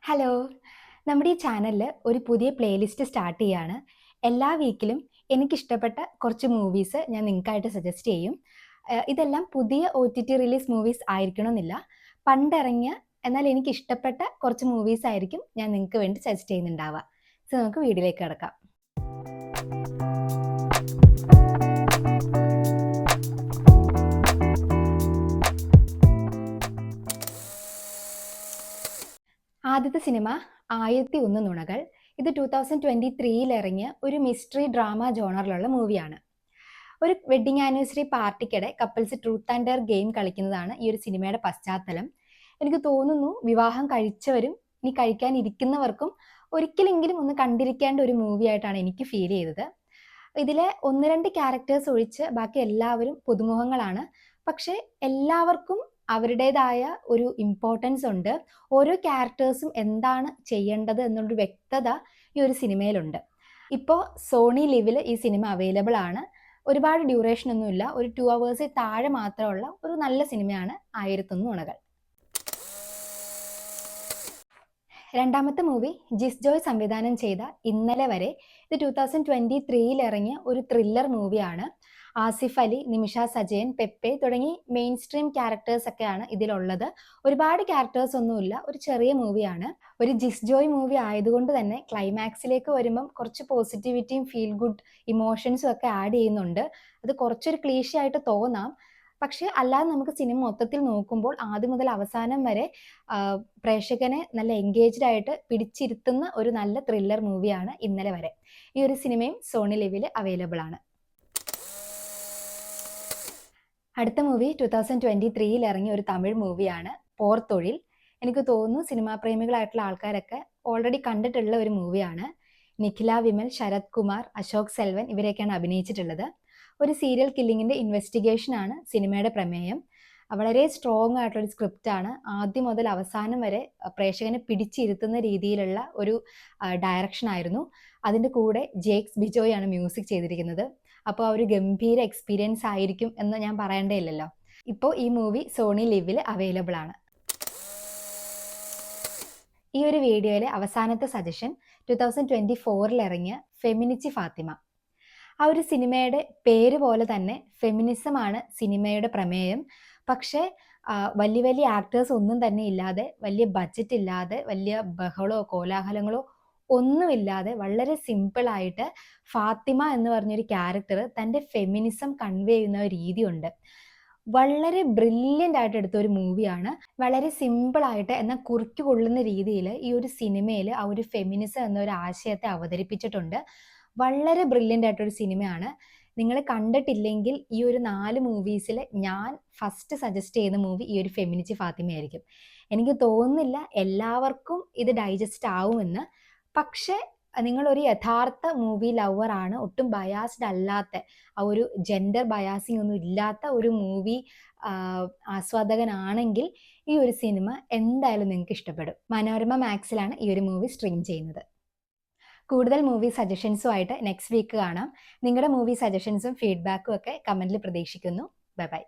Hello, നമ്മുടെ ഈ ചാനലിൽ ഒരു പുതിയ പ്ലേലിസ്റ്റ് സ്റ്റാർട്ട് ചെയ്യാണ്. എല്ലാ വീക്കിലും എനിക്കിഷ്ടപ്പെട്ട കുറച്ച് മൂവീസ് ഞാൻ നിങ്ങൾക്കായിട്ട് സജസ്റ്റ് ചെയ്യും. ഇതെല്ലാം പുതിയ OTT റിലീസ് മൂവീസ് ആയിരിക്കണമെന്നില്ല. പണ്ടിറങ്ങിയ എന്നാൽ എനിക്കിഷ്ടപ്പെട്ട കുറച്ച് മൂവീസ് ആയിരിക്കും ഞാൻ നിങ്ങൾക്ക് വേണ്ടി സജസ്റ്റ് ചെയ്യുന്നുണ്ടാവുക. സോ നമുക്ക് വീഡിയോയിലേക്ക് കിടക്കാം. ആദ്യത്തെ സിനിമ 1001 നുണകൾ. ഇത് 2023 ഇറങ്ങിയ ഒരു മിസ്റ്ററി ഡ്രാമ ജോണറിലുള്ള മൂവിയാണ്. ഒരു വെഡ്ഡിങ് ആനിവേഴ്സറി പാർട്ടിക്കിടെ couples truth and dare game കളിക്കുന്നതാണ് ഈ ഒരു സിനിമയുടെ പശ്ചാത്തലം. എനിക്ക് തോന്നുന്നു വിവാഹം കഴിച്ചവരും ഇനി കഴിക്കാനിരിക്കുന്നവർക്കും ഒരിക്കലെങ്കിലും ഒന്ന് കണ്ടിരിക്കേണ്ട ഒരു മൂവി ആയിട്ടാണ് എനിക്ക് ഫീൽ ചെയ്തത്. ഇതിലെ 1-2 ക്യാരക്ടേഴ്സ് ഒഴിച്ച് ബാക്കി എല്ലാവരും പുതുമുഖങ്ങളാണ്. പക്ഷെ എല്ലാവർക്കും അവരുടേതായ ഒരു ഇമ്പോർട്ടൻസ് ഉണ്ട്. ഓരോ ക്യാരക്ടേഴ്സും എന്താണ് ചെയ്യേണ്ടത് എന്നുള്ളൊരു വ്യക്തത ഈ ഒരു സിനിമയിലുണ്ട്. ഇപ്പോൾ സോണി ലിവിൽ ഈ സിനിമ അവൈലബിൾ ആണ്. ഒരുപാട് ഡ്യൂറേഷൻ ഒന്നുമില്ല, ഒരു 2 hours താഴെ മാത്രമുള്ള ഒരു നല്ല സിനിമയാണ് 1001 നുണകൾ. രണ്ടാമത്തെ മൂവി ജിസ് ജോയ് സംവിധാനം ചെയ്ത ഇന്നലെ വരെ. ഇത് 2023 ഇറങ്ങിയ ഒരു ത്രില്ലർ മൂവിയാണ്. ആസിഫ് അലി, നിമിഷ സജയൻ, പെപ്പെ തുടങ്ങി മെയിൻ സ്ട്രീം ക്യാരക്ടേഴ്സ് ഒക്കെയാണ് ഇതിലുള്ളത്. ഒരുപാട് ക്യാരക്ടേഴ്സ് ഒന്നുമില്ല, ഒരു ചെറിയ മൂവിയാണ്. ഒരു ജിസ് ജോയ് മൂവി ആയതുകൊണ്ട് തന്നെ ക്ലൈമാക്സിലേക്ക് വരുമ്പം കുറച്ച് പോസിറ്റിവിറ്റിയും ഫീൽ ഗുഡ് ഇമോഷൻസും ഒക്കെ ആഡ് ചെയ്യുന്നുണ്ട്. അത് കുറച്ചൊരു ക്ലീശയായിട്ട് തോന്നാം, പക്ഷെ അല്ലാതെ നമുക്ക് സിനിമ മൊത്തത്തിൽ നോക്കുമ്പോൾ ആദ്യം മുതൽ അവസാനം വരെ പ്രേക്ഷകനെ നല്ല എൻഗേജ്ഡ് ആയിട്ട് പിടിച്ചിരുത്തുന്ന ഒരു നല്ല ത്രില്ലർ മൂവിയാണ് ഇന്നലെ വരെ. ഈ ഒരു സിനിമയും സോണി ലിവിൽ അവൈലബിൾ ആണ്. അടുത്ത മൂവി 2023 ഇറങ്ങിയ ഒരു തമിഴ് മൂവിയാണ് പോർതൊഴിൽ. എനിക്ക് തോന്നുന്നു സിനിമാ പ്രേമികളായിട്ടുള്ള ആൾക്കാരൊക്കെ ഓൾറെഡി കണ്ടിട്ടുള്ള ഒരു മൂവിയാണ്. നിഖില വിമൽ, ശരത് കുമാർ, അശോക് സെൽവൻ ഇവരെയൊക്കെയാണ് അഭിനയിച്ചിട്ടുള്ളത്. ഒരു സീരിയൽ കില്ലിങ്ങിന്റെ ഇൻവെസ്റ്റിഗേഷൻ ആണ് സിനിമയുടെ പ്രമേയം. വളരെ സ്ട്രോങ് ആയിട്ടുള്ള ഒരു സ്ക്രിപ്റ്റാണ്. ആദ്യം മുതൽ അവസാനം വരെ പ്രേക്ഷകനെ പിടിച്ചിരുത്തുന്ന രീതിയിലുള്ള ഒരു ഡയറക്ഷൻ ആയിരുന്നു. അതിൻ്റെ കൂടെ ജേക്സ് ബിജോയ് ആണ് മ്യൂസിക് ചെയ്തിരിക്കുന്നത്. അപ്പോൾ ആ ഒരു ഗംഭീര എക്സ്പീരിയൻസ് ആയിരിക്കും എന്ന് ഞാൻ പറയേണ്ടതില്ലല്ലോ. ഇപ്പോൾ ഈ മൂവി സോണി ലിവിൽ അവൈലബിൾ ആണ്. ഈ ഒരു വീഡിയോയിലെ അവസാനത്തെ സജഷൻ 2024 ഇറങ്ങിയ ഫെമിനിച്ചി ഫാത്തിമ. ആ ഒരു സിനിമയുടെ പേര് പോലെ തന്നെ ഫെമിനിസം ആണ് സിനിമയുടെ പ്രമേയം. പക്ഷേ വലിയ വലിയ ആക്ടേഴ്സ് ഒന്നും തന്നെ ഇല്ലാതെ, വലിയ ബഡ്ജറ്റ് ഇല്ലാതെ, വലിയ ബഹളോ കോലാഹലങ്ങളോ ഒന്നുമില്ലാതെ വളരെ സിമ്പിളായിട്ട് ഫാത്തിമ എന്ന് പറഞ്ഞൊരു ക്യാരക്ടർ തൻ്റെ ഫെമിനിസം കൺവേ ചെയ്യുന്ന ഒരു രീതിയുണ്ട്. വളരെ ബ്രില്യൻ്റ് ആയിട്ട് എടുത്ത ഒരു മൂവിയാണ്. വളരെ സിമ്പിളായിട്ട് എന്നാൽ കുറിക്ക് കൊള്ളുന്ന രീതിയിൽ ഈ ഒരു സിനിമയിൽ ആ ഒരു ഫെമിനിസം എന്നൊരു ആശയത്തെ അവതരിപ്പിച്ചിട്ടുണ്ട്. വളരെ ബ്രില്യൻ്റ് ആയിട്ടൊരു സിനിമയാണ്. നിങ്ങൾ കണ്ടിട്ടില്ലെങ്കിൽ ഈ ഒരു 4 മൂവീസിൽ ഞാൻ ഫസ്റ്റ് സജസ്റ്റ് ചെയ്യുന്ന മൂവി ഈ ഒരു ഫെമിനിച്ചി ഫാത്തിമയായിരിക്കും. എനിക്ക് തോന്നുന്നില്ല എല്ലാവർക്കും ഇത് ഡൈജസ്റ്റ് ആവുമെന്ന്. പക്ഷേ നിങ്ങളൊരു യഥാർത്ഥ മൂവി ലവർ ആണ്, ഒട്ടും ബയാസ്ഡ് അല്ലാത്ത, ആ ഒരു ജെൻഡർ ബയാസിങ് ഒന്നും ഇല്ലാത്ത ഒരു മൂവി ആസ്വാദകനാണെങ്കിൽ ഈ ഒരു സിനിമ എന്തായാലും നിങ്ങൾക്ക് ഇഷ്ടപ്പെടും. മനോരമ മാക്സിലാണ് ഈ ഒരു മൂവി സ്ട്രീം ചെയ്യുന്നത്. കൂടുതൽ മൂവി സജഷൻസും ആയിട്ട് നെക്സ്റ്റ് വീക്ക് കാണാം. നിങ്ങളുടെ മൂവി സജഷൻസും ഫീഡ്ബാക്കും ഒക്കെ കമൻറ്റിൽ പ്രതീക്ഷിക്കുന്നു. Bye bye.